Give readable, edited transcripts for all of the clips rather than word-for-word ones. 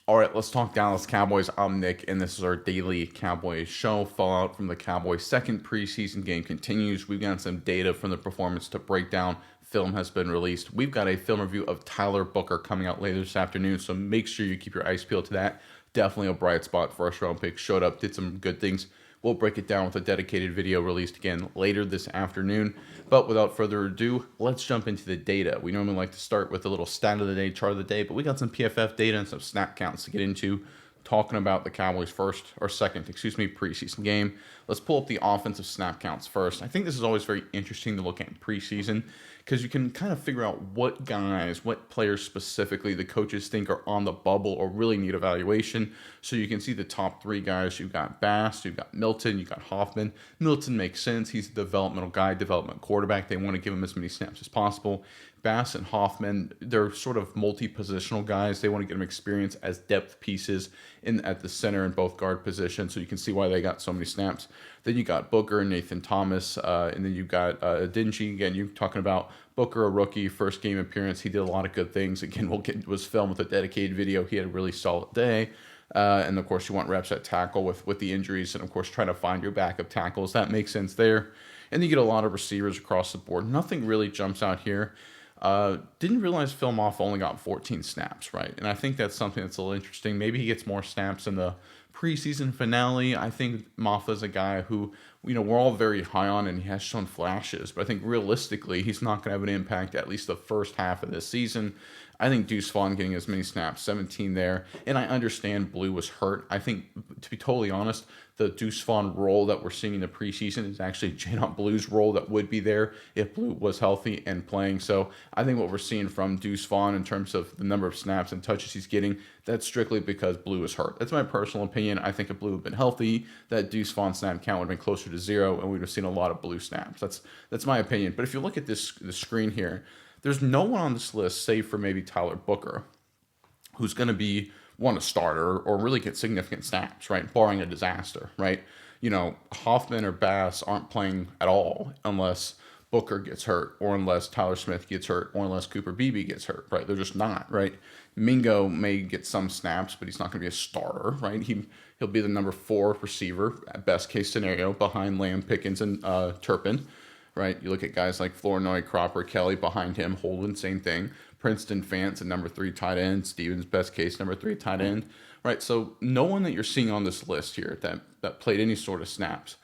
All right, let's talk Dallas Cowboys. I'm Nick, and this is our daily Cowboys show. Fallout from the Cowboys' second preseason game continues. We've got some data from the performance to break down. Film has been released. We've got a film review of Tyler Booker coming out later this afternoon, so make sure you keep your eyes peeled to that. Definitely a bright spot. First round pick showed up, did some good things. We'll break it down with a dedicated video released again later this afternoon. But without further ado, let's jump into the data. We normally like to start with a little stat of the day, chart of the day, but we got some PFF data and some snap counts to get into, talking about the Cowboys' second preseason game. Let's pull up the offensive snap counts first. I think this is always very interesting to look at preseason because you can kind of figure out what guys, what players specifically the coaches think are on the bubble or really need evaluation. So you can see the top three guys. You've got Bass, you've got Milton, you've got Hoffman. Milton makes sense. He's a developmental guy, development quarterback. They want to give him as many snaps as possible. Bass and Hoffman, they're sort of multi-positional guys. They want to get them experience as depth pieces at the center and both guard positions, so you can see why they got so many snaps. Then you got Booker and Nathan Thomas, and then you got Dingy. Again, you're talking about Booker, a rookie, first game appearance. He did a lot of good things. Again, we'll get into his film with a dedicated video. He had a really solid day. And of course, you want reps at tackle with the injuries, and of course, trying to find your backup tackles. That makes sense there. And you get a lot of receivers across the board. Nothing really jumps out here. Didn't realize Phil Moff only got 14 snaps, right? And I think that's something that's a little interesting. Maybe he gets more snaps in the preseason finale. I think Moff is a guy who, we're all very high on, and he has shown flashes. But I think realistically, he's not going to have an impact at least the first half of this season. I think Deuce Vaughn getting as many snaps, 17 there. And I understand Blue was hurt. I think, to be totally honest, the Deuce Vaughn role that we're seeing in the preseason is actually J-Not Blue's role that would be there if Blue was healthy and playing. So I think what we're seeing from Deuce Vaughn in terms of the number of snaps and touches he's getting, that's strictly because Blue is hurt. That's my personal opinion. I think if Blue had been healthy, that Deuce Vaughn snap count would have been closer to 0, and we'd have seen a lot of Blue snaps. That's my opinion. But if you look at the screen here, there's no one on this list, save for maybe Tyler Booker, who's going to be a starter or really get significant snaps, right? Barring a disaster, right? Hoffman or Bass aren't playing at all unless Booker gets hurt, or unless Tyler Smith gets hurt, or unless Cooper Beebe gets hurt, right? They're just not, right? Mingo may get some snaps, but he's not going to be a starter, right? He'll be the number 4 receiver, at best case scenario, behind Lamb, Pickens, and Turpin. Right, you look at guys like Flournoy, Cropper, Kelly behind him, Holden, same thing. Princeton, Fance, and number 3 tight end. Stevens, best case, number 3 tight end. Right, so no one that you're seeing on this list here that played any sort of snaps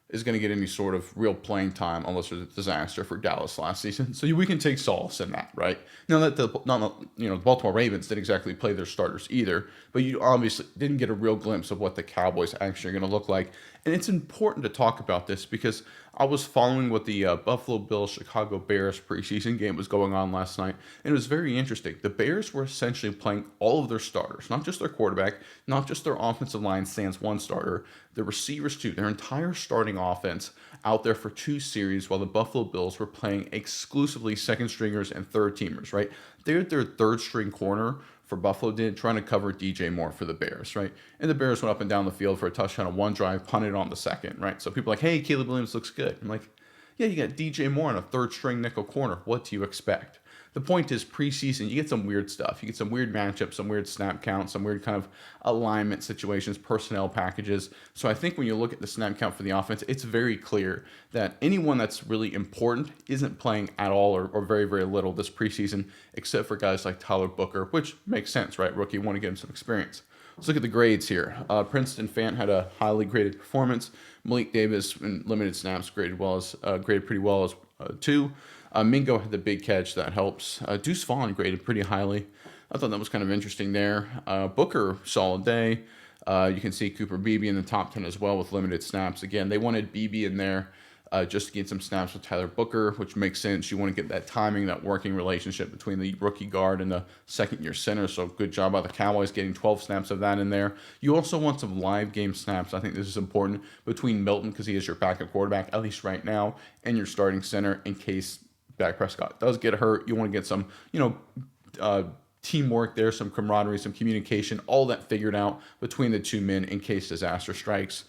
is going to get any sort of real playing time unless there's a disaster for Dallas last season. So we can take solace in that, right? Now that the Baltimore Ravens didn't exactly play their starters either, but you obviously didn't get a real glimpse of what the Cowboys actually are going to look like. And it's important to talk about this because I was following what the Buffalo Bills Chicago Bears preseason game was going on last night, and it was very interesting. The Bears were essentially playing all of their starters, not just their quarterback, not just their offensive line sans one starter, the receivers too, their entire starting offense out there for 2 series, while the Buffalo Bills were playing exclusively second stringers and third teamers, right? They're their third string corner for Buffalo trying to cover DJ Moore for the Bears, right? And the Bears went up and down the field for a touchdown on one drive, punted on the second, right? So people are like, hey, Caleb Williams looks good. I'm like, yeah, you got DJ Moore on a third string nickel corner. What do you expect? The point is, preseason, you get some weird stuff. You get some weird matchups, some weird snap counts, some weird kind of alignment situations, personnel packages. So I think when you look at the snap count for the offense, it's very clear that anyone that's really important isn't playing at all or very, very little this preseason, except for guys like Tyler Booker, which makes sense, right? Rookie, want to get him some experience. Let's look at the grades here. Princeton Fant had a highly graded performance. Malik Davis, in limited snaps, graded pretty well as 2. Mingo had the big catch, that helps. Deuce Vaughn graded pretty highly. I thought that was kind of interesting there. Booker, solid day. You can see Cooper Beebe in the top 10 as well with limited snaps. Again, they wanted Beebe in there just to get some snaps with Tyler Booker, which makes sense. You want to get that timing, that working relationship between the rookie guard and the second-year center. So good job by the Cowboys getting 12 snaps of that in there. You also want some live game snaps. I think this is important between Milton, because he is your backup quarterback, at least right now, and your starting center in case Dak Prescott does get hurt. You want to get some, teamwork there, some camaraderie, some communication, all that figured out between the two men in case disaster strikes.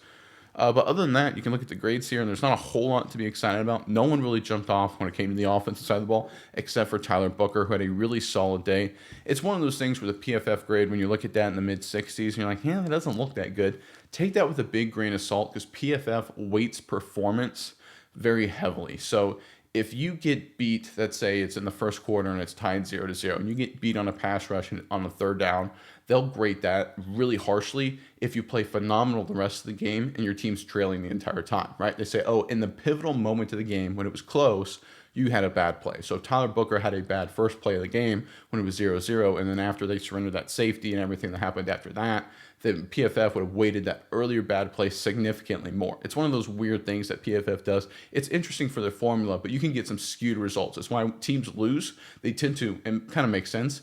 But other than that, you can look at the grades here, and there's not a whole lot to be excited about. No one really jumped off when it came to the offensive side of the ball, except for Tyler Booker, who had a really solid day. It's one of those things where the PFF grade, when you look at that in the mid-60s, and you're like, yeah, it doesn't look that good. Take that with a big grain of salt, because PFF weights performance very heavily. So if you get beat, let's say it's in the first quarter and it's tied 0-0, and you get beat on a pass rush on the third down, they'll grade that really harshly if you play phenomenal the rest of the game and your team's trailing the entire time, right? They say, oh, in the pivotal moment of the game when it was close, you had a bad play. So if Tyler Booker had a bad first play of the game when it was 0-0, and then after they surrendered that safety and everything that happened after that, the PFF would have weighted that earlier bad play significantly more. It's one of those weird things that PFF does. It's interesting for their formula, but you can get some skewed results. That's why teams lose. They tend to, and kind of makes sense,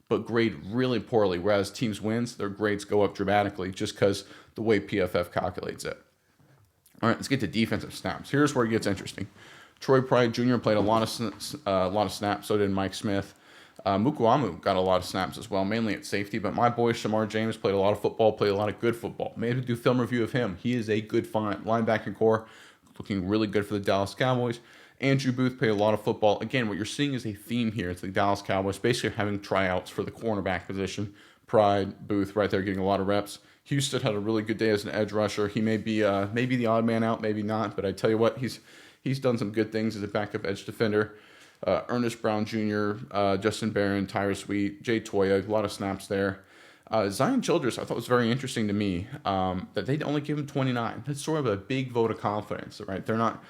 but grade really poorly, whereas teams wins, their grades go up dramatically just because the way PFF calculates it. All right, let's get to defensive snaps. Here's where it gets interesting. Troy Pride Jr. played a lot of snaps. So did Mike Smith. Mukuamu got a lot of snaps as well, mainly at safety. But my boy Shamar James played a lot of football, played a lot of good football. Maybe do film review of him. He is a good find. Linebacking core, looking really good for the Dallas Cowboys. Andrew Booth played a lot of football. Again, what you're seeing is a theme here. It's the Dallas Cowboys basically having tryouts for the cornerback position. Pride, Booth right there getting a lot of reps. Houston had a really good day as an edge rusher. He may be maybe the odd man out, maybe not. But I tell you what, he's done some good things as a backup edge defender. Ernest Brown Jr., Justin Barron, Tyrus Sweet, Jay Toya, a lot of snaps there. Zion Childress, I thought was very interesting to me that they'd only give him 29. That's sort of a big vote of confidence, right? They're not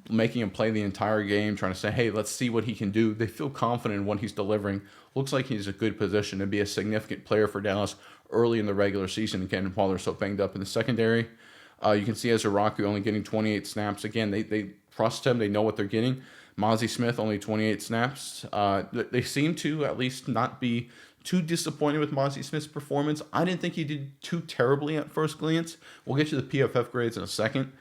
making him play the entire game, trying to say, hey, let's see what he can do. They feel confident in what he's delivering. Looks like he's a good position to be a significant player for Dallas early in the regular season, again, while they're so banged up in the secondary. You can see Ezraku only getting 28 snaps. Again, they trust him. They know what they're getting. Mozzie Smith, only 28 snaps. They seem to at least not be too disappointed with Mozzie Smith's performance. I didn't think he did too terribly at first glance. We'll get to the PFF grades in a second.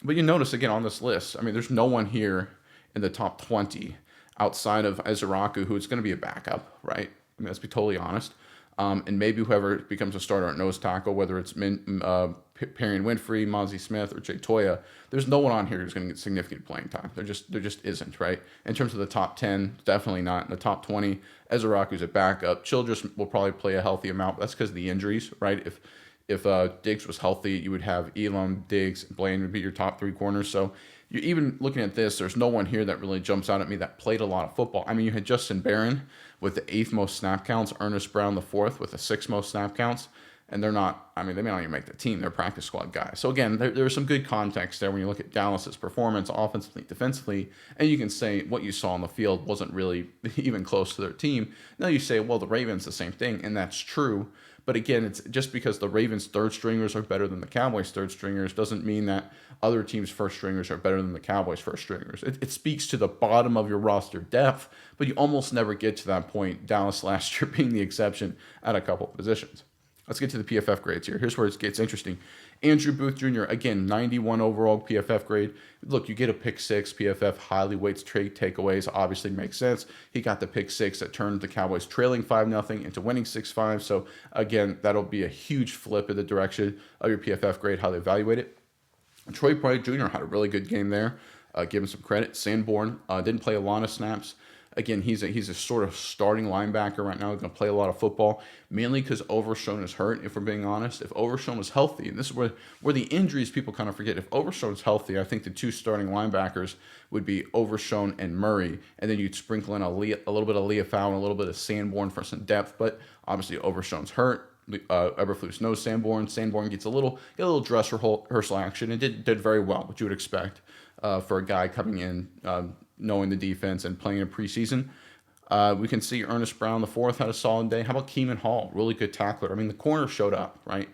But you notice, again, on this list, I mean, there's no one here in the top 20 outside of Ezraku, who's going to be a backup, right? I mean, let's be totally honest. And maybe whoever becomes a starter at nose tackle, whether it's Perrion Winfrey, Mozzie Smith, or Jay Toya, there's no one on here who's going to get significant playing time. There just isn't, right? In terms of the top 10, definitely not. In the top 20, Ezraku's a backup. Childress will probably play a healthy amount. That's because of the injuries, right? If Diggs was healthy, you would have Elam, Diggs, Blaine would be your top three corners. So you're even looking at this, there's no one here that really jumps out at me that played a lot of football. I mean, you had Justin Barron with the 8th most snap counts, Ernest Brown the 4th with the 6th most snap counts, and they're not, I mean, they may not even make the team. They're practice squad guys. So again, there's some good context there when you look at Dallas's performance offensively, defensively, and you can say what you saw on the field wasn't really even close to their team. Now you say, well, the Ravens the same thing, and that's true. But again, it's just because the Ravens' third stringers are better than the Cowboys' third stringers doesn't mean that other teams' first stringers are better than the Cowboys' first stringers. It speaks to the bottom of your roster depth, but you almost never get to that point. Dallas last year being the exception at a couple of positions. Let's get to the PFF grades here. Here's where it gets interesting. Andrew Booth Jr., again, 91 overall PFF grade. Look, you get a pick six. PFF highly weights trade takeaways. Obviously makes sense. He got the pick six that turned the Cowboys trailing 5-0 into winning 6-5. So, again, that'll be a huge flip in the direction of your PFF grade, how they evaluate it. Troy Pride Jr. had a really good game there. Give him some credit. Sanborn didn't play a lot of snaps. Again, he's a sort of starting linebacker right now. He's going to play a lot of football, mainly because Overshown is hurt, if we're being honest. If Overshown was healthy, and this is where the injuries people kind of forget. If Overshown is healthy, I think the two starting linebackers would be Overshown and Murray, and then you'd sprinkle in a little bit of Leafau and a little bit of Sanborn for some depth, but obviously Overshown's hurt. Eberflus knows Sanborn. Sanborn gets a little dress rehearsal action and did very well, which you would expect for a guy coming in knowing the defense and playing in preseason. We can see Ernest Brown the 4th had a solid day. How about Keeman Hall? Really good tackler. I mean, the corner showed up, right?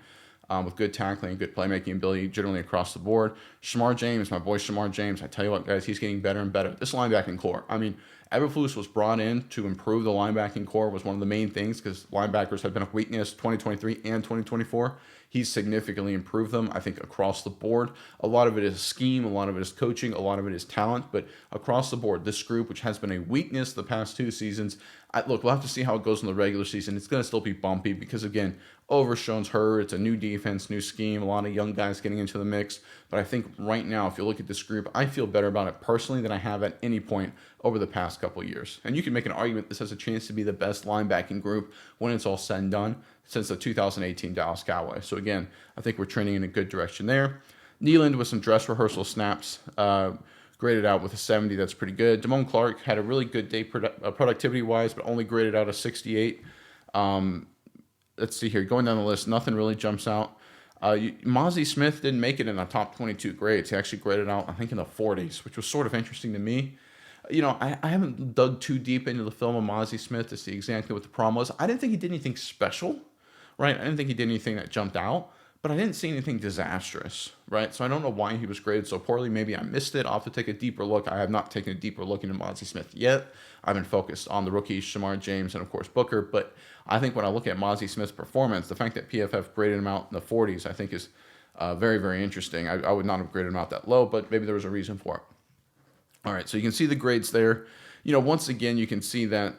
With good tackling, good playmaking ability generally across the board. Shamar James, my boy Shamar James, I tell you what, guys, he's getting better and better. This linebacking core, I mean, Eberflus was brought in to improve the linebacking core, was one of the main things because linebackers have been a weakness 2023 and 2024. He's significantly improved them, I think, across the board. A lot of it is scheme, a lot of it is coaching, a lot of it is talent, but across the board, this group, which has been a weakness the past 2 seasons, look, we'll have to see how it goes in the regular season. It's going to still be bumpy because, again, Overshown's hurt. It's a new defense, new scheme, a lot of young guys getting into the mix. But I think right now, if you look at this group, I feel better about it personally than I have at any point over the past couple of years. And you can make an argument this has a chance to be the best linebacking group when it's all said and done since the 2018 Dallas Cowboys. So again, I think we're trending in a good direction there. Nealand with some dress rehearsal snaps, graded out with a 70. That's pretty good. Damone Clark had a really good day productivity-wise, but only graded out a 68. Let's see here. Going down the list, nothing really jumps out. Mozzie Smith didn't make it in the top 22 grades. He actually graded out, I think, in the 40s, which was sort of interesting to me. I haven't dug too deep into the film of Mozzie Smith to see exactly what the problem was. I didn't think he did anything special, right? I didn't think he did anything that jumped out, but I didn't see anything disastrous, right? So I don't know why he was graded so poorly. Maybe I missed it. I'll have to take a deeper look. I have not taken a deeper look into Mozzie Smith yet. I've been focused on the rookies, Shamar James, and of course Booker. But I think when I look at Mozzie Smith's performance, the fact that PFF graded him out in the 40s, I think is very, very interesting. I would not have graded him out that low, but maybe there was a reason for it. All right, so you can see the grades there. Once again, you can see that,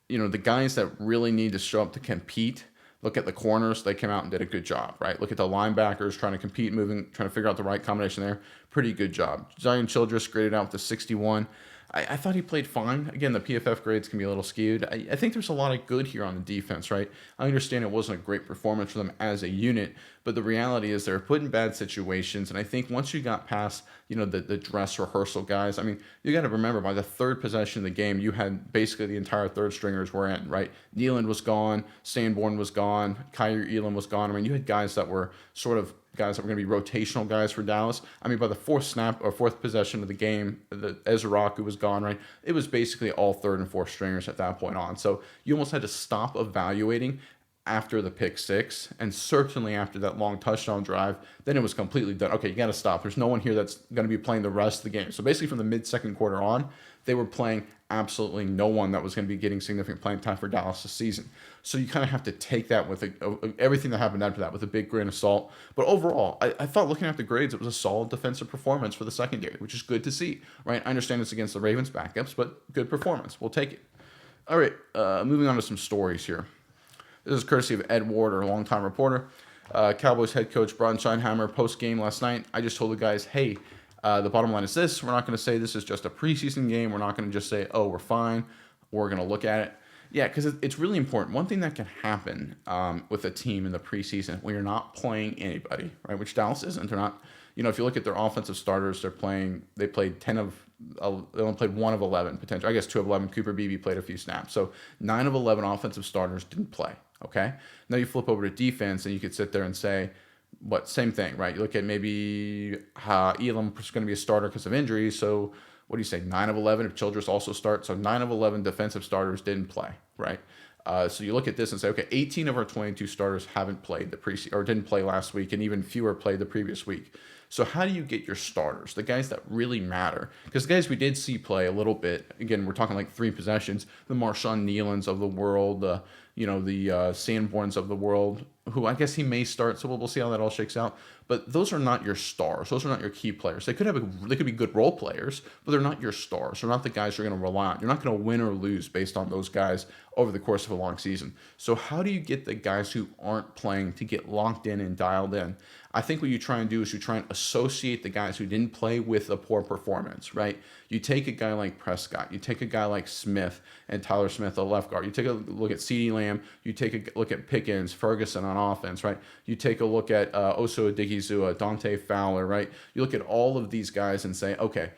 the guys that really need to show up to compete, look at the corners. They came out and did a good job, right? Look at the linebackers trying to compete, moving, trying to figure out the right combination there. Pretty good job. Zion Childress graded out with a 61. I thought he played fine. Again, the PFF grades can be a little skewed. I think there's a lot of good here on the defense, right? I understand it wasn't a great performance for them as a unit, but the reality is they're put in bad situations. And I think once you got past, the dress rehearsal guys, I mean, you got to remember by the third possession of the game, you had basically the entire third stringers were in, right? Nealand was gone, Sanborn was gone, Kyer Elam was gone. I mean, you had guys that were sort of guys that were going to be rotational guys for Dallas. I mean, by the fourth possession of the game, the Ezraku was gone, right? It was basically all third and fourth stringers at that point on. So you almost had to stop evaluating after the pick six, and certainly after that long touchdown drive. Then it was completely done. Okay, you got to stop. There's no one here that's going to be playing the rest of the game. So basically from the mid-second quarter on, they were playing absolutely no one that was going to be getting significant playing time for Dallas this season. So you kind of have to take that with everything that happened after that with a big grain of salt. But overall, I thought looking at the grades, it was a solid defensive performance for the secondary, which is good to see, right? I understand it's against the Ravens backups, but good performance. We'll take it. All right, moving on to some stories here. This is courtesy of Ed Ward, our longtime reporter. Cowboys head coach Brian Schottenheimer post-game last night. I just told the guys, hey, the bottom line is this. We're not going to say this is just a preseason game. We're not going to just say, oh, we're fine. We're going to look at it. Yeah, because it's really important. One thing that can happen with a team in the preseason when you're not playing anybody, right, which Dallas isn't. They're not, if you look at their offensive starters, they played they only played 1 of 11 potential. I guess 2 of 11. Cooper Beebe played a few snaps. So 9 of 11 offensive starters didn't play, okay? Now you flip over to defense and you could sit there and say, same thing, right? You look at maybe Elam is going to be a starter because of injuries. So what do you say? 9 of 11 if Childress also starts. So 9 of 11 defensive starters didn't play, right? So you look at this and say, okay, 18 of our 22 starters haven't played the preseason or didn't play last week, and even fewer played the previous week. So how do you get your starters, the guys that really matter? Because the guys we did see play a little bit, again, we're talking like 3 possessions, the Marshawn Nealons of the world, the Sanborns of the world, who I guess he may start, so we'll see how that all shakes out. But those are not your stars. Those are not your key players. They could be good role players, but they're not your stars. They're not the guys you're going to rely on. You're not going to win or lose based on those guys over the course of a long season. So how do you get the guys who aren't playing to get locked in and dialed in? I think what you try and do is you try and associate the guys who didn't play with a poor performance, right? You take a guy like Prescott, you take a guy like Smith and Tyler Smith, the left guard. You take a look at CeeDee Lamb, you take a look at Pickens, Ferguson on offense, right? You take a look at Oso Odigizua, Dante Fowler, right? You look at all of these guys and say, okay,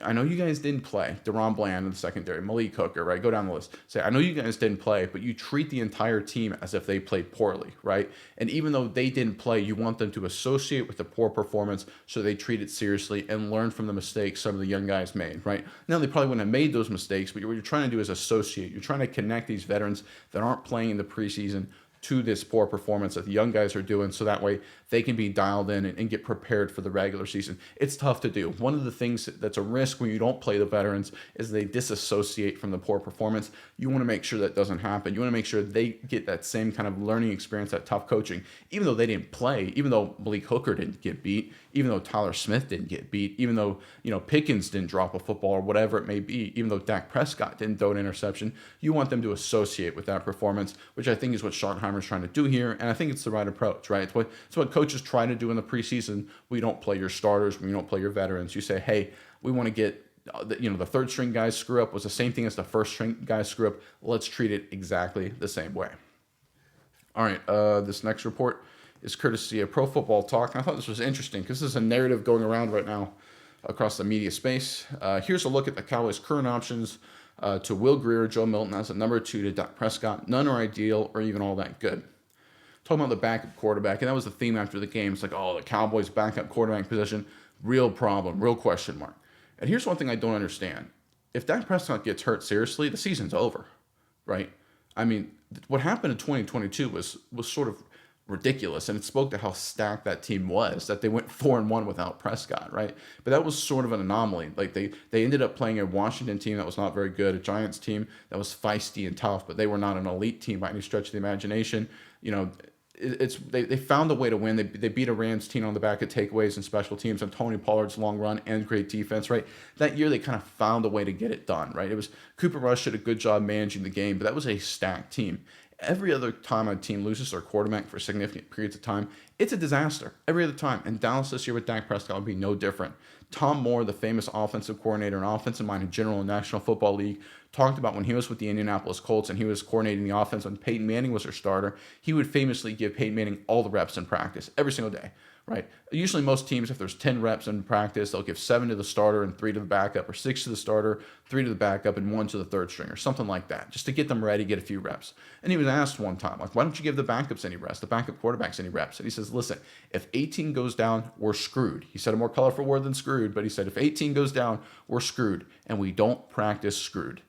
I know you guys didn't play. Deron Bland in the secondary, Malik Hooker, right? Go down the list. Say, I know you guys didn't play, but you treat the entire team as if they played poorly, right? And even though they didn't play, you want them to associate with the poor performance so they treat it seriously and learn from the mistakes some of the young guys made, right? Now, they probably wouldn't have made those mistakes, but what you're trying to do is associate. You're trying to connect these veterans that aren't playing in the preseason to this poor performance that the young guys are doing, so that way they can be dialed in and get prepared for the regular season. It's tough to do. One of the things that's a risk when you don't play the veterans is they disassociate from the poor performance. You want to make sure that doesn't happen. You want to make sure they get that same kind of learning experience, that tough coaching, even though they didn't play, even though Malik Hooker didn't get beat, even though Tyler Smith didn't get beat, even though, Pickens didn't drop a football or whatever it may be, even though Dak Prescott didn't throw an interception. You want them to associate with that performance, which I think is what Schottenheimer's trying to do here, and I think it's the right approach, right? It's what coaches try to do in the preseason. We don't play your starters, we don't play your veterans. You say, hey, we want to get the third string guys screw up was the same thing as the first string guys screw up. Let's treat it exactly the same way. All right, this next report is courtesy of Pro Football Talk. And I thought this was interesting because this is a narrative going around right now across the media space. Here's a look at the Cowboys' current options to Will Grier, Joe Milton as a number 2 to Dak Prescott. None are ideal or even all that good. Talking about the backup quarterback, and that was the theme after the game. It's like, oh, the Cowboys' backup quarterback position, real problem, real question mark. And here's one thing I don't understand. If Dak Prescott gets hurt seriously, the season's over, right? I mean, what happened in 2022 was sort of ridiculous, and it spoke to how stacked that team was, that they went 4-1 without Prescott, right? But that was sort of an anomaly. Like they ended up playing a Washington team that was not very good, a Giants team that was feisty and tough, but they were not an elite team by any stretch of the imagination. They found a way to win. They beat a Rams team on the back of takeaways and special teams and Tony Pollard's long run and great defense, right? That year they kind of found a way to get it done, right? It was Cooper Rush did a good job managing the game, but that was a stacked team. Every other time a team loses their quarterback for significant periods of time, it's a disaster. Every other time. And Dallas this year with Dak Prescott will be no different. Tom Moore, the famous offensive coordinator and offensive mind in general in the National Football League, talked about when he was with the Indianapolis Colts and he was coordinating the offense when Peyton Manning was their starter, he would famously give Peyton Manning all the reps in practice every single day, right? Usually most teams, if there's 10 reps in practice, they'll give 7 to the starter and 3 to the backup, or 6 to the starter, 3 to the backup, and 1 to the third string, or something like that, just to get them ready, get a few reps. And he was asked one time, like, why don't you give the backups any reps, the backup quarterbacks any reps? And he says, listen, if 18 goes down, we're screwed. He said a more colorful word than screwed, but he said if 18 goes down, we're screwed, and we don't practice screwed.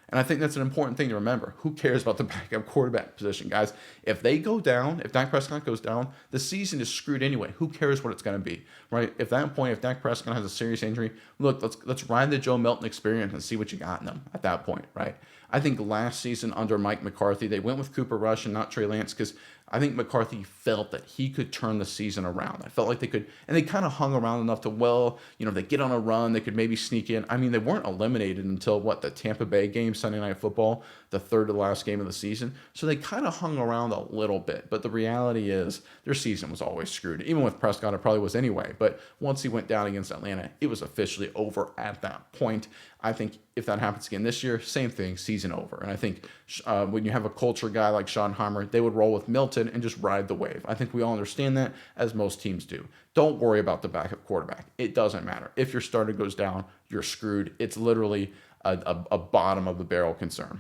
And I think that's an important thing to remember. Who cares about the backup quarterback position, guys? If they go down, if Dak Prescott goes down, the season is screwed anyway. Who cares what it's going to be, right? At that point, if Dak Prescott has a serious injury, look, let's ride the Joe Milton experience and see what you got in them at that point, right? I think last season under Mike McCarthy, they went with Cooper Rush and not Trey Lance because I think McCarthy felt that he could turn the season around. I felt like they could, and they kind of hung around enough to, if they get on a run, they could maybe sneak in. I mean, they weren't eliminated until, the Tampa Bay game, Sunday Night Football, the third to last game of the season. So they kind of hung around a little bit. But the reality is their season was always screwed. Even with Prescott, it probably was anyway. But once he went down against Atlanta, it was officially over at that point. I think if that happens again this year, same thing, season over. And I think when you have a culture guy like Schottenheimer, they would roll with Milton and just ride the wave. I think we all understand that, as most teams do. Don't worry about the backup quarterback. It doesn't matter. If your starter goes down, you're screwed. It's literally a bottom of the barrel concern.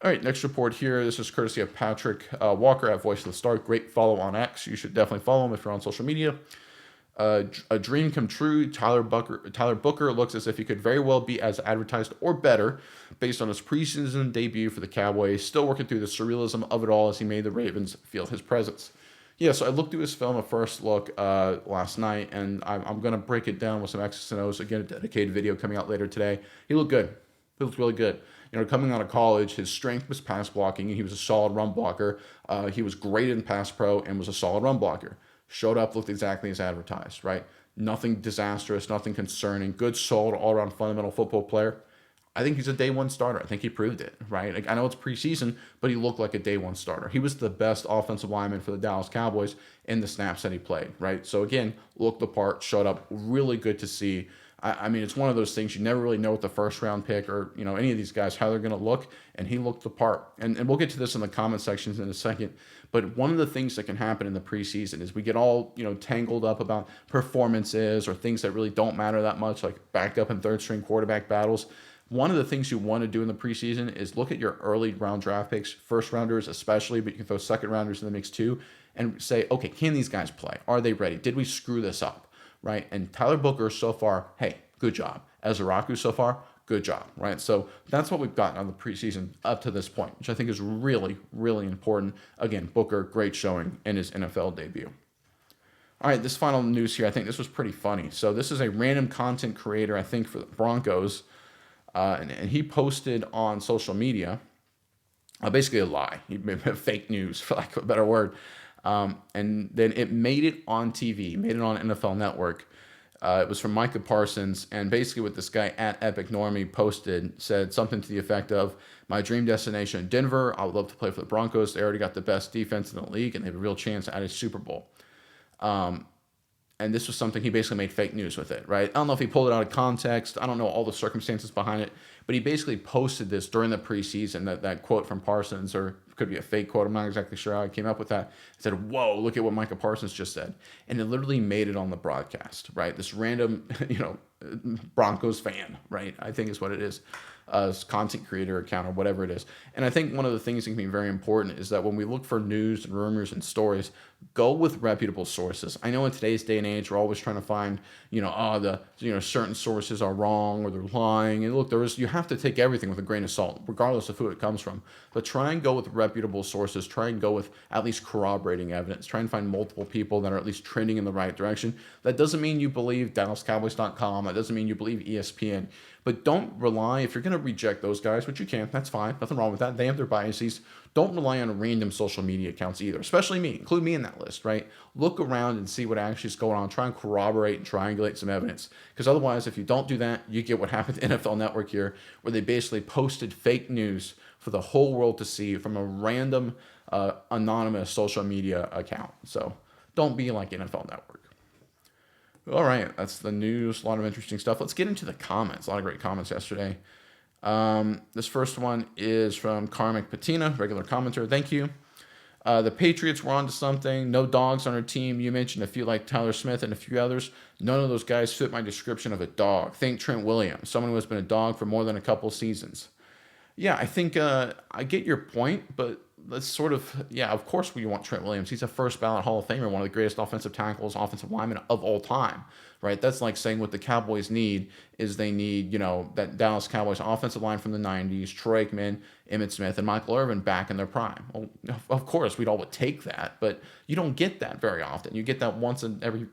All right, next report here. This is courtesy of Patrick Walker at Voice of the Start. Great follow on X. You should definitely follow him if you're on social media. A dream come true. Tyler Booker looks as if he could very well be as advertised or better based on his preseason debut for the Cowboys. Still working through the surrealism of it all as he made the Ravens feel his presence. Yeah, so I looked through his film, a first look last night, and I'm going to break it down with some X's and O's. Again, a dedicated video coming out later today. He looked good. He looked really good. Coming out of college, his strength was pass blocking. He was a solid run blocker. He was great in pass pro and was a solid run blocker. Showed up, looked exactly as advertised, right? Nothing disastrous, nothing concerning. Good, solid, all-around fundamental football player. I think he's a day one starter. I think he proved it, right? Like, I know it's preseason, but he looked like a day one starter. He was the best offensive lineman for the Dallas Cowboys in the snaps that he played, right? So again, looked the part, showed up, really good to see. I mean, it's one of those things you never really know with the first round pick or, any of these guys, how they're going to look, and he looked the part. And we'll get to this in the comment sections in a second, but one of the things that can happen in the preseason is we get all, tangled up about performances or things that really don't matter that much, like backup and third string quarterback battles. One of the things you want to do in the preseason is look at your early round draft picks, first rounders especially, but you can throw second rounders in the mix too, and say, okay, can these guys play? Are they ready? Did we screw this up? Right? And Tyler Booker so far, hey, good job. Ezraku so far, good job, right? So that's what we've gotten on the preseason up to this point, which I think is really, really important. Again, Booker, great showing in his NFL debut. All right, this final news here, I think this was pretty funny. So this is a random content creator, I think, for the Broncos, and he posted on social media, basically a lie. He made fake news, for lack of a better word. And then it made it on TV, made it on NFL Network. It was from Micah Parsons, and basically what this guy at Epic Normie posted said something to the effect of, my dream destination, Denver. I would love to play for the Broncos. They already got the best defense in the league, and they have a real chance at a Super Bowl. And this was something he basically made fake news with it, right? I don't know if he pulled it out of context. I don't know all the circumstances behind it, but he basically posted this during the preseason, that quote from Parsons, or it could be a fake quote. I'm not exactly sure how he came up with that. He said, whoa, look at what Micah Parsons just said. And it literally made it on the broadcast, right? This random, Broncos fan, right? I think is what it is. Content creator account or whatever it is. And I think one of the things that can be very important is that when we look for news and rumors and stories, go with reputable sources. I know in today's day and age, we're always trying to find, certain sources are wrong or they're lying. And look, you have to take everything with a grain of salt, regardless of who it comes from. But try and go with reputable sources. Try and go with at least corroborating evidence. Try and find multiple people that are at least trending in the right direction. That doesn't mean you believe DallasCowboys.com. That doesn't mean you believe ESPN. But don't rely, if you're going to reject those guys, which you can, that's fine, nothing wrong with that. They have their biases. Don't rely on random social media accounts either, especially me. Include me in that list, right? Look around and see what actually is going on. Try and corroborate and triangulate some evidence. Because otherwise, if you don't do that, you get what happened to NFL Network here, where they basically posted fake news for the whole world to see from a random, anonymous social media account. So don't be like NFL Network. All right, that's the news. A lot of interesting stuff. Let's get into the comments. A lot of great comments yesterday. This first one is from Karmic Patina, regular commenter. Thank you. The Patriots were onto something. No dogs on our team. You mentioned a few like Tyler Smith and a few others. None of those guys fit my description of a dog. Think Trent Williams, someone who has been a dog for more than a couple seasons. Yeah, I think I get your point, but let's sort of, of course we want Trent Williams. He's a first ballot Hall of Famer, one of the greatest offensive tackles, offensive linemen of all time, right? That's like saying what the Cowboys need is they need, that Dallas Cowboys offensive line from the 90s, Troy Aikman, Emmitt Smith, and Michael Irvin back in their prime. Well, of course, we'd all would take that, but you don't get that very often. You get that once in every,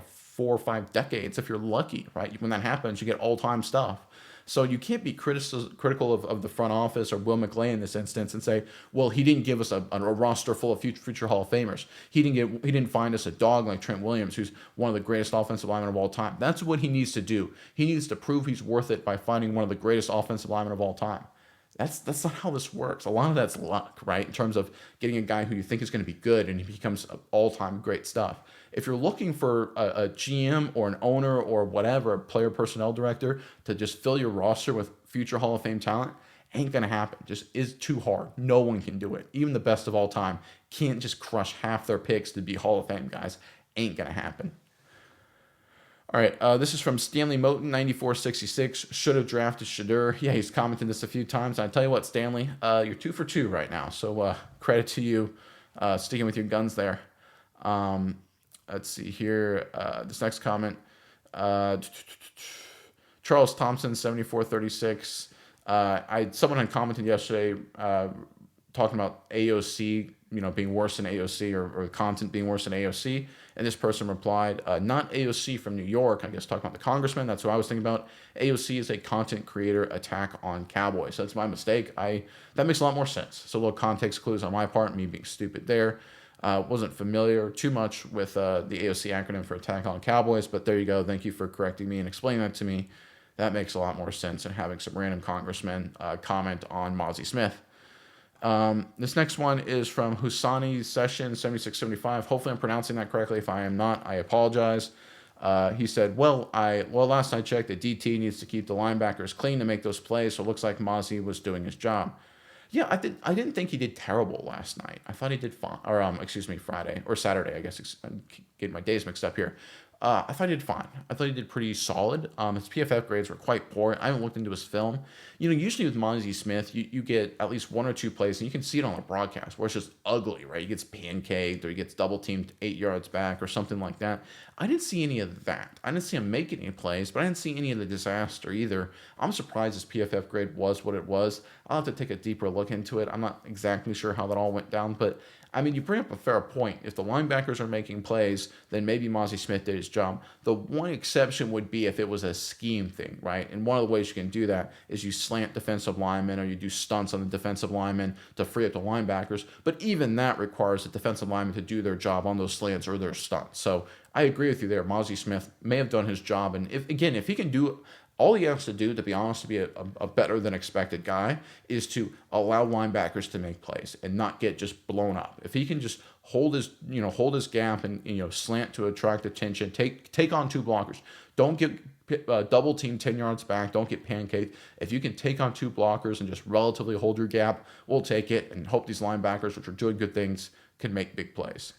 4 or 5 decades if you're lucky, right? When that happens, you get all-time stuff. So you can't be critical of the front office or Will McClay in this instance and say, well, he didn't give us a roster full of future Hall of Famers. He didn't find us a dog like Trent Williams, who's one of the greatest offensive linemen of all time. That's what he needs to do. He needs to prove he's worth it by finding one of the greatest offensive linemen of all time. That's not how this works. A lot of that's luck, right? In terms of getting a guy who you think is going to be good and he becomes all-time great stuff. If you're looking for a GM or an owner or whatever, a player personnel director to just fill your roster with future Hall of Fame talent, ain't going to happen. Just is too hard. No one can do it. Even the best of all time can't just crush half their picks to be Hall of Fame guys. Ain't going to happen. All right, this is from Stanley Moten, 9466. Should have drafted Shadur. Yeah, he's commented this a few times. I tell you what, Stanley, you're 2 for 2 right now. So credit to you sticking with your guns there. Let's see here. This next comment. Charles Thompson, 7436. Someone had commented yesterday talking about AOC, being worse than AOC or content being worse than AOC. And this person replied, not AOC from New York, I guess talking about the congressman. That's what I was thinking about. AOC is a content creator attack on Cowboys. So that's my mistake. That makes a lot more sense. So a little context clues on my part, me being stupid there. Wasn't familiar too much with the AOC acronym for attack on Cowboys, but there you go. Thank you for correcting me and explaining that to me. That makes a lot more sense than having some random congressman comment on Mozzie Smith. This next one is from Husani Session 7675. Hopefully I'm pronouncing that correctly. If I am not, I apologize. He said, last I checked, the DT needs to keep the linebackers clean to make those plays, so it looks like Mozzie was doing his job. Yeah, I didn't think he did terrible last night. I thought he did fine, or Friday or Saturday. I guess I'm getting my days mixed up here. I thought he did fine. I thought he did pretty solid. His PFF grades were quite poor. I haven't looked into his film. Usually with Mozzie Smith, you get at least one or two plays, and you can see it on the broadcast where it's just ugly, right? He gets pancaked or he gets double teamed 8 yards back or something like that. I didn't see any of that. I didn't see him making any plays, but I didn't see any of the disaster either. I'm surprised his PFF grade was what it was. I'll have to take a deeper look into it. I'm not exactly sure how that all went down, but I mean, you bring up a fair point. If the linebackers are making plays, then maybe Mozzie Smith did his job. The one exception would be if it was a scheme thing, right? And one of the ways you can do that is you slant defensive linemen or you do stunts on the defensive linemen to free up the linebackers. But even that requires the defensive linemen to do their job on those slants or their stunts. So I agree with you there. Mozzie Smith may have done his job. And if he can do all he has to do, to be honest, to be a better than expected guy, is to allow linebackers to make plays and not get just blown up. If he can just hold his gap and slant to attract attention, take on two blockers. Don't get double team 10 yards back. Don't get pancaked. If you can take on two blockers and just relatively hold your gap, we'll take it and hope these linebackers, which are doing good things, can make big plays.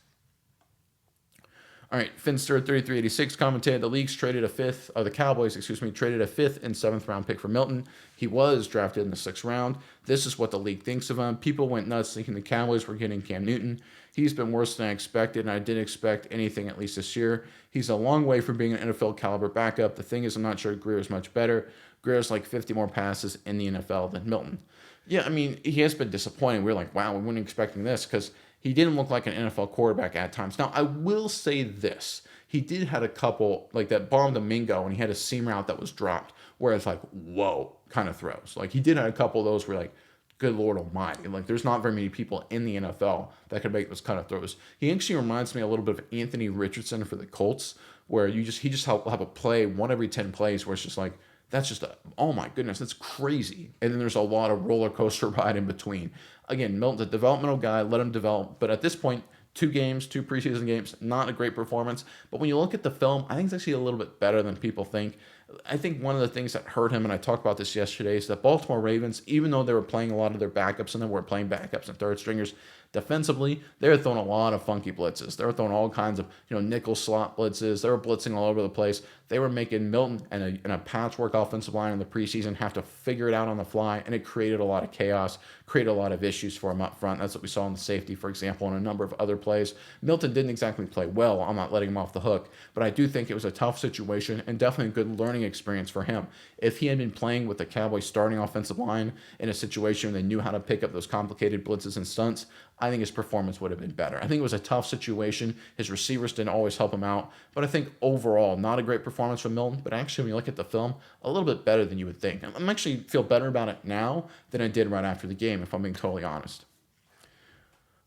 All right, Finster 3386 commented the Cowboys, traded a 5th and 7th round pick for Milton. He was drafted in the 6th round. This is what the league thinks of him. People went nuts thinking the Cowboys were getting Cam Newton. He's been worse than I expected, and I didn't expect anything at least this year. He's a long way from being an NFL caliber backup. The thing is, I'm not sure Greer is much better. Greer has like 50 more passes in the NFL than Milton. Yeah, I mean, he has been disappointing. We're like, wow, we weren't expecting this because he didn't look like an NFL quarterback at times. Now, I will say this. He did had a couple, like that bomb to Mingo, and he had a seam route that was dropped, where it's like, whoa, kind of throws. Like, he did have a couple of those where, like, good Lord Almighty. Like, there's not very many people in the NFL that could make those kind of throws. He actually reminds me a little bit of Anthony Richardson for the Colts, where he just have a play, one every 10 plays, where it's just like, that's just oh my goodness, that's crazy. And then there's a lot of roller coaster ride in between. Again, Milton's a developmental guy, let him develop. But at this point, 2 preseason games, not a great performance. But when you look at the film, I think it's actually a little bit better than people think. I think one of the things that hurt him, and I talked about this yesterday, is that Baltimore Ravens, even though they were playing a lot of their backups and they were playing backups and third stringers, defensively, they were throwing a lot of funky blitzes. They were throwing all kinds of nickel slot blitzes. They were blitzing all over the place. They were making Milton and a patchwork offensive line in the preseason have to figure it out on the fly, and it created a lot of chaos, created a lot of issues for him up front. That's what we saw in the safety, for example, and a number of other plays. Milton didn't exactly play well. I'm not letting him off the hook, but I do think it was a tough situation and definitely a good learning experience for him. If he had been playing with the Cowboys starting offensive line in a situation where they knew how to pick up those complicated blitzes and stunts, I think his performance would have been better. I think it was a tough situation. His receivers didn't always help him out, but I think overall, not a great performance from Milton, but actually when you look at the film, a little bit better than you would think. I'm actually feel better about it now than I did right after the game, if I'm being totally honest.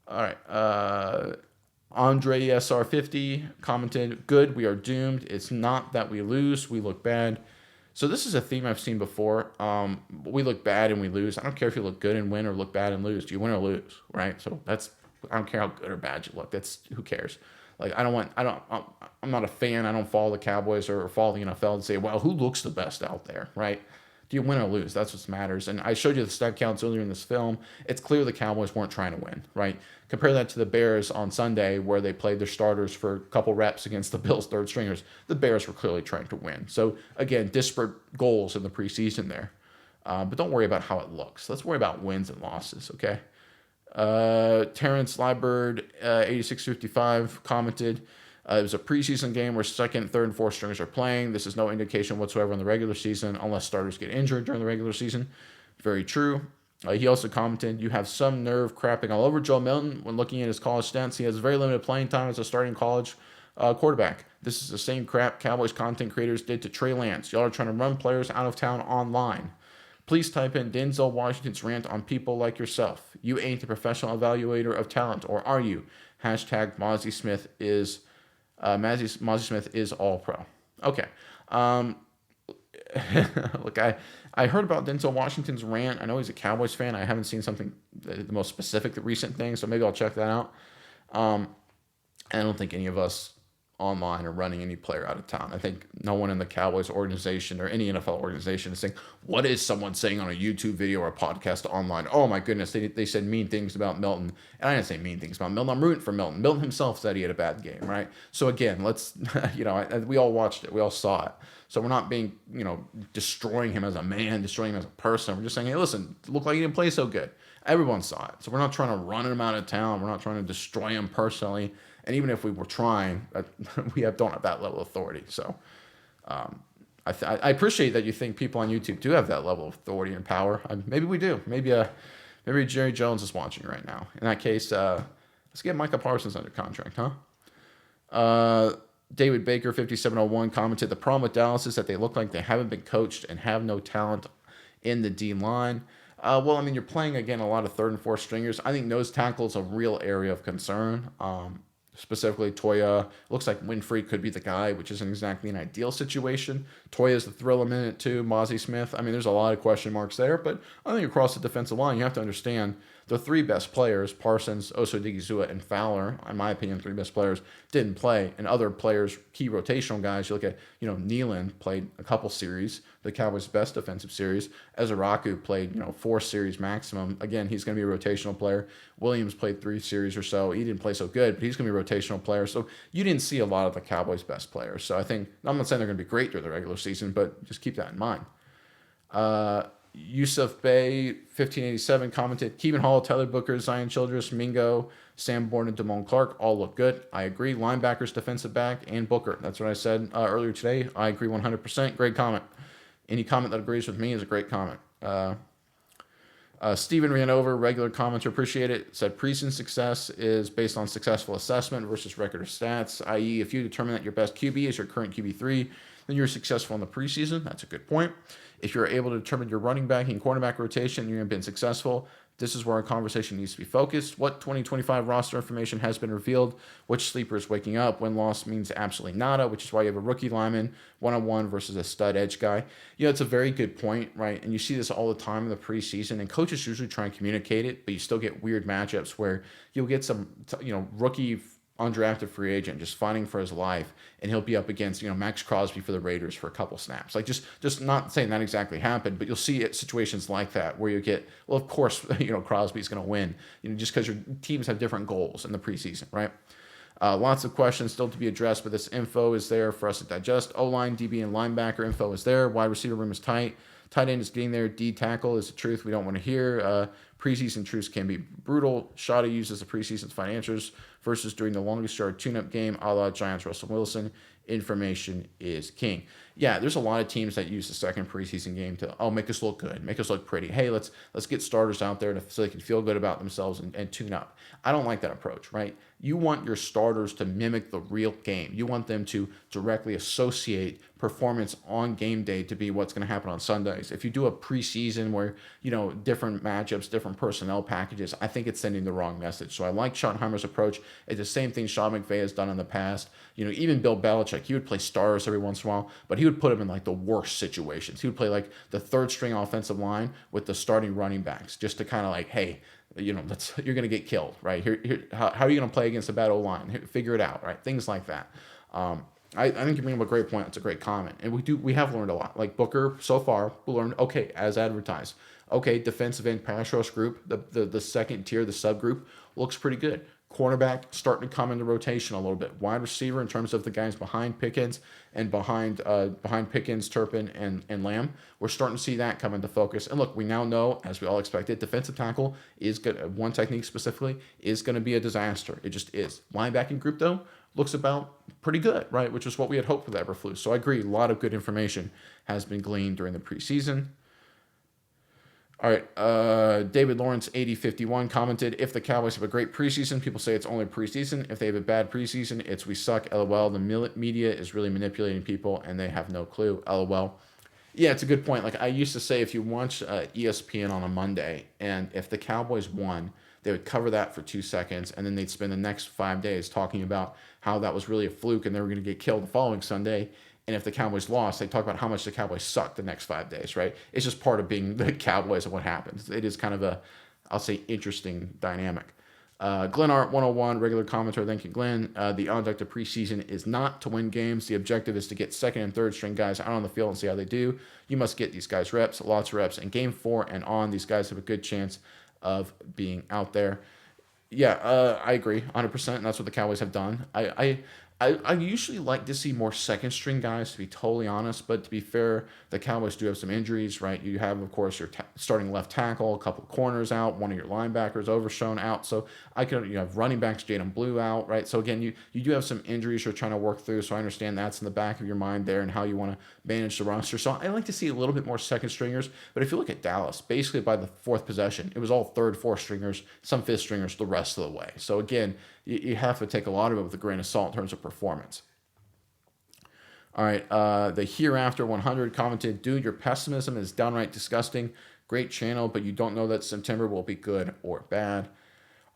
All right. Andre SR50 commented, good, we are doomed. It's not that we lose, we look bad. So this is a theme I've seen before. We look bad and we lose. I don't care if you look good and win or look bad and lose. Do you win or lose, right? So I don't care how good or bad you look. Who cares? Like I'm not a fan. I don't follow the Cowboys or follow the NFL and say, well, who looks the best out there, right? Do you win or lose? That's what matters. And I showed you the stat counts earlier in this film. It's clear the Cowboys weren't trying to win, right? Compare that to the Bears on Sunday where they played their starters for a couple reps against the Bills' third stringers. The Bears were clearly trying to win. So, again, disparate goals in the preseason there. But don't worry about how it looks. Let's worry about wins and losses, okay? Terrence Liebird, 8655, commented, it was a preseason game where second, third, and fourth stringers are playing. This is no indication whatsoever in the regular season unless starters get injured during the regular season. Very true. He also commented, you have some nerve crapping all over Joe Milton when looking at his college stats. He has very limited playing time as a starting college quarterback. This is the same crap Cowboys content creators did to Trey Lance. Y'all are trying to run players out of town online. Please type in Denzel Washington's rant on people like yourself. You ain't the professional evaluator of talent, or are you? Hashtag Mozzie Smith is... Mozzie Smith is all pro. Okay. Look, I heard about Denzel Washington's rant. I know he's a Cowboys fan. I haven't seen something, the most specific recent thing, so maybe I'll check that out. I don't think any of us online or running any player out of town. I think no one in the Cowboys organization or any NFL organization is saying, what is someone saying on a YouTube video or a podcast online? Oh my goodness, they said mean things about Milton. And I didn't say mean things about Milton. I'm rooting for Milton. Milton himself said he had a bad game, right? So again, let's, we all watched it. We all saw it. So we're not being, destroying him as a man, destroying him as a person. We're just saying, hey, listen, it looked like he didn't play so good. Everyone saw it. So we're not trying to run him out of town. We're not trying to destroy him personally. And even if we were trying, we don't have that level of authority. So I appreciate that you think people on YouTube do have that level of authority and power. Maybe we do. Maybe Jerry Jones is watching right now. In that case, let's get Micah Parsons under contract, huh? David Baker, 5701, commented, the problem with Dallas is that they look like they haven't been coached and have no talent in the D-line. You're playing, again, a lot of third and fourth stringers. I think nose tackle is a real area of concern. Specifically, Toya. Looks like Winfrey could be the guy, which isn't exactly an ideal situation. Toya's the thrill a minute too. Mozzie Smith. There's a lot of question marks there, but I think across the defensive line, you have to understand the three best players, Parsons, Odigizua, and Fowler, in my opinion, three best players, didn't play. And other players, key rotational guys, you look at, Nealon played a couple series, the Cowboys' best defensive series. Ezeraku played, 4 series maximum. Again, he's going to be a rotational player. Williams played 3 series or so. He didn't play so good, but he's going to be a rotational player. So you didn't see a lot of the Cowboys' best players. So I think, I'm not saying they're going to be great during the regular season, but just keep that in mind. Yusuf Bey, 1587, commented, Keegan Hall, Tyler Booker, Zion Childress, Mingo, Sam Bourne, and Damone Clark all look good. I agree. Linebackers, defensive back, and Booker. That's what I said earlier today. I agree 100%. Great comment. Any comment that agrees with me is a great comment. Steven ran over, regular commenter, appreciate it. Said preseason success is based on successful assessment versus record of stats, i.e. if you determine that your best QB is your current QB3, then you're successful in the preseason. That's a good point. If you're able to determine your running back and cornerback rotation, you've been successful. This is where our conversation needs to be focused. What 2025 roster information has been revealed? Which sleeper is waking up? Win-loss means absolutely nada, which is why you have a rookie lineman, one-on-one versus a stud edge guy. It's a very good point, right? And you see this all the time in the preseason, and coaches usually try and communicate it, but you still get weird matchups where you'll get some, rookie undrafted free agent just fighting for his life, and he'll be up against Max Crosby for the Raiders for a couple snaps. Like just not saying that exactly happened, but you'll see situations like that where you get, well, of course Crosby's going to win, just because your teams have different goals in the preseason, right? Lots of questions still to be addressed, but this info is there for us to digest. O-line, DB, and linebacker info is there. Wide receiver room is tight. Tight end is getting there. D tackle is the truth we don't want to hear. Preseason truths can be brutal. Shada uses the preseason's financials versus during the longest yard tune-up game, a la Giants Russell Wilson. Information is king. Yeah, there's a lot of teams that use the second preseason game to make us look good, make us look pretty. Hey, let's get starters out there so they can feel good about themselves and tune up. I don't like that approach, right? You want your starters to mimic the real game. You want them to directly associate performance on game day to be what's going to happen on Sundays. If you do a preseason where, different matchups, different personnel packages, I think it's sending the wrong message. So I like Schottenheimer's approach. It's the same thing Sean McVay has done in the past. Even Bill Belichick, he would play starters every once in a while, but he would put them in like the worst situations. He would play like the third string offensive line with the starting running backs just to kind of like, hey, you're going to get killed, right? How are you going to play against a bad O-line? Figure it out, right? Things like that. I think you bring up a great point. It's a great comment. And we have learned a lot. Like Booker, so far, we learned, okay, as advertised. Okay, defensive end pass rush group, the second tier, the subgroup, looks pretty good. Cornerback starting to come into rotation a little bit. Wide receiver in terms of the guys behind Pickens and behind Pickens, Turpin, and Lamb. We're starting to see that come into focus. And look, we now know, as we all expected, defensive tackle is good. One technique specifically is going to be a disaster. It just is. Linebacking group, though, looks about pretty good, right? Which is what we had hoped for the Eberflus. So I agree, a lot of good information has been gleaned during the preseason. All right, David Lawrence, 8051, commented, if the Cowboys have a great preseason, people say it's only preseason. If they have a bad preseason, it's we suck, LOL. The media is really manipulating people, and they have no clue, LOL. Yeah, it's a good point. Like I used to say, if you watch ESPN on a Monday, and if the Cowboys won, they would cover that for 2 seconds, and then they'd spend the next 5 days talking about how that was really a fluke and they were going to get killed the following Sunday. And if the Cowboys lost, they talk about how much the Cowboys sucked the next 5 days, right? It's just part of being the Cowboys and what happens. It is kind of a, I'll say, interesting dynamic. Glenn Art 101, regular commenter. Thank you, Glenn. The object of preseason is not to win games. The objective is to get second and third string guys out on the field and see how they do. You must get these guys reps, lots of reps. In game 4 and on, these guys have a good chance of being out there. Yeah, I agree 100%. And that's what the Cowboys have done. I usually like to see more second string guys, to be totally honest. But to be fair, the Cowboys do have some injuries, right? You have, of course, your starting left tackle, a couple of corners out, one of your linebackers overshown out. So you have running backs, Jaden Blue out, right? So again, you do have some injuries you're trying to work through. So I understand that's in the back of your mind there and how you want to manage the roster. So I like to see a little bit more second stringers. But if you look at Dallas, basically by the 4th possession, it was all 3rd, 4th stringers, some 5th stringers the rest of the way. So again, you have to take a lot of it with a grain of salt in terms of performance. All right, the Hereafter 100 commented, dude, your pessimism is downright disgusting. Great channel, but you don't know that September will be good or bad.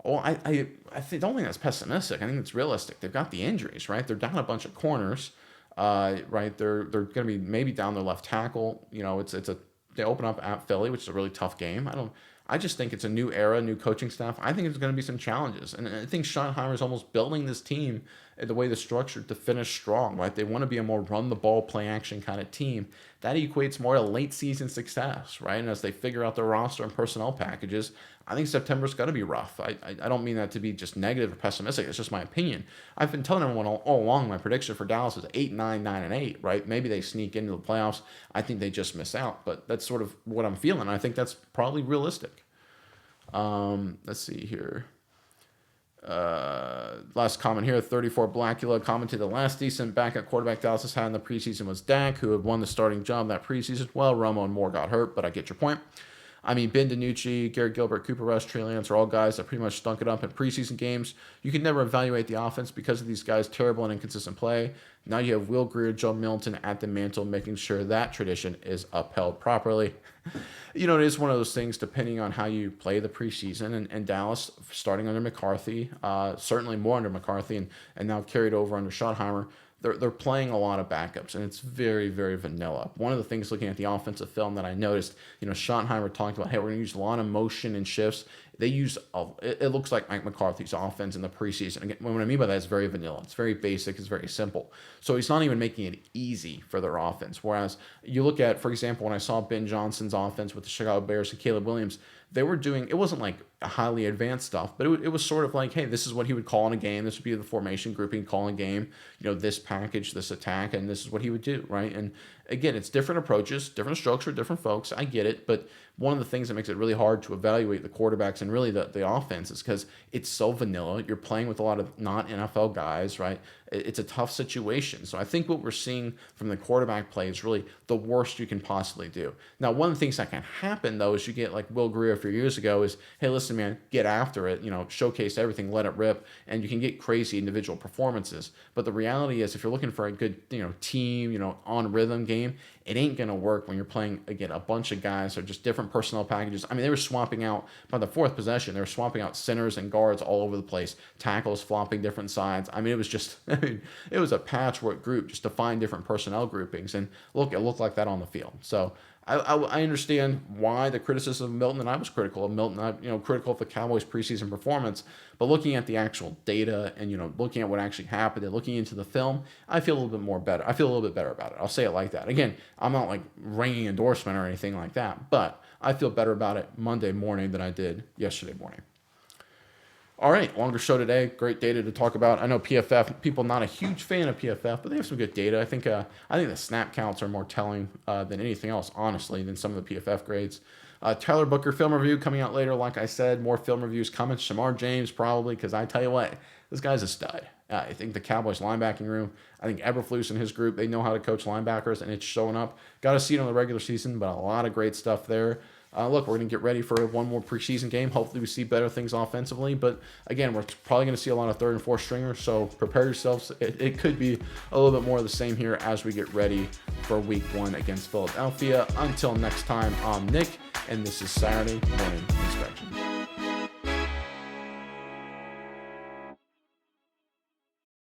Oh, I don't think that's pessimistic. I think it's realistic. They've got the injuries, right? They're down a bunch of corners, right? They're going to be maybe down their left tackle. You know, they open up at Philly, which is a really tough game. I just think it's a new era, new coaching staff. I think there's going to be some challenges. And I think Schottenheimer is almost building this team the way they're structured to finish strong, right? They want to be a more run-the-ball, play-action kind of team. That equates more to late-season success, right? And as they figure out their roster and personnel packages, I think September's going to be rough. I don't mean that to be just negative or pessimistic. It's just my opinion. I've been telling everyone all along my prediction for Dallas is 8, 9, 9, and 8, right? Maybe they sneak into the playoffs. I think they just miss out. But that's sort of what I'm feeling. I think that's probably realistic. Let's see here. Last comment here, 34 Blackula commented, the last decent backup quarterback Dallas has had in the preseason was Dak, who had won the starting job that preseason. Well, Romo and Moore got hurt, but I get your point. I mean, Ben DiNucci, Garrett Gilbert, Cooper Rush, Trey Lance are all guys that pretty much stunk it up in preseason games. You can never evaluate the offense because of these guys' terrible and inconsistent play. Now you have Will Grier, Joe Milton at the mantle, making sure that tradition is upheld properly. You know, it is one of those things, depending on how you play the preseason. And Dallas, starting under McCarthy, certainly more under McCarthy, and now carried over under Schottenheimer, they're playing a lot of backups, and it's very, very vanilla. One of the things looking at the offensive film that I noticed, you know, Schottenheimer talked about, hey, we're going to use a lot of motion and shifts. They use, it looks like Mike McCarthy's offense in the preseason. Again, what I mean by that is very vanilla. It's very basic. It's very simple. So he's not even making it easy for their offense. Whereas you look at, for example, when I saw Ben Johnson's offense with the Chicago Bears and Caleb Williams, they were doing, it wasn't like highly advanced stuff, but it was sort of like, hey, this is what he would call in a game. This would be the formation grouping, call in a game, you know, this package, this attack, and this is what he would do, right? And again, it's different approaches, different strokes for different folks. I get it, but one of the things that makes it really hard to evaluate the quarterbacks and really the offense is because it's so vanilla. You're playing with a lot of non-NFL guys, right? It's a tough situation. So I think what we're seeing from the quarterback play is really the worst you can possibly do. Now, one of the things that can happen, though, is you get like Will Grier a few years ago is, hey, listen, man, get after it, you know, showcase everything, let it rip, and you can get crazy individual performances. But the reality is if you're looking for a good, you know, team, you know, on rhythm game, it ain't going to work when you're playing, again, a bunch of guys or just different personnel packages. I mean, they were swapping out, by the 4th possession, they were swapping out centers and guards all over the place, tackles flopping different sides. I mean, it was just, it was a patchwork group just to find different personnel groupings. And look, it looked like that on the field. So I understand why the criticism of Milton, and I was critical of Milton, critical of the Cowboys' preseason performance, but looking at the actual data and, you know, looking at what actually happened and looking into the film, I feel a little bit more better. I feel a little bit better about it. I'll say it like that. Again, I'm not like ringing endorsement or anything like that, but I feel better about it Monday morning than I did yesterday morning. All right, longer show today. Great data to talk about. I know PFF, people not a huge fan of PFF, but they have some good data. I think the snap counts are more telling than anything else, honestly, than some of the PFF grades. Tyler Booker film review coming out later. Like I said, more film reviews coming. Shamar James probably, because I tell you what, this guy's a stud. I think the Cowboys linebacking room, I think Eberflus and his group, they know how to coach linebackers, and it's showing up. Got to see it in the regular season, but a lot of great stuff there. Look, we're going to get ready for one more preseason game. Hopefully we see better things offensively. But, again, we're probably going to see a lot of 3rd and 4th stringers. So prepare yourselves. It could be a little bit more of the same here as we get ready for Week 1 against Philadelphia. Until next time, I'm Nick, and this is Saturday Morning Inspection.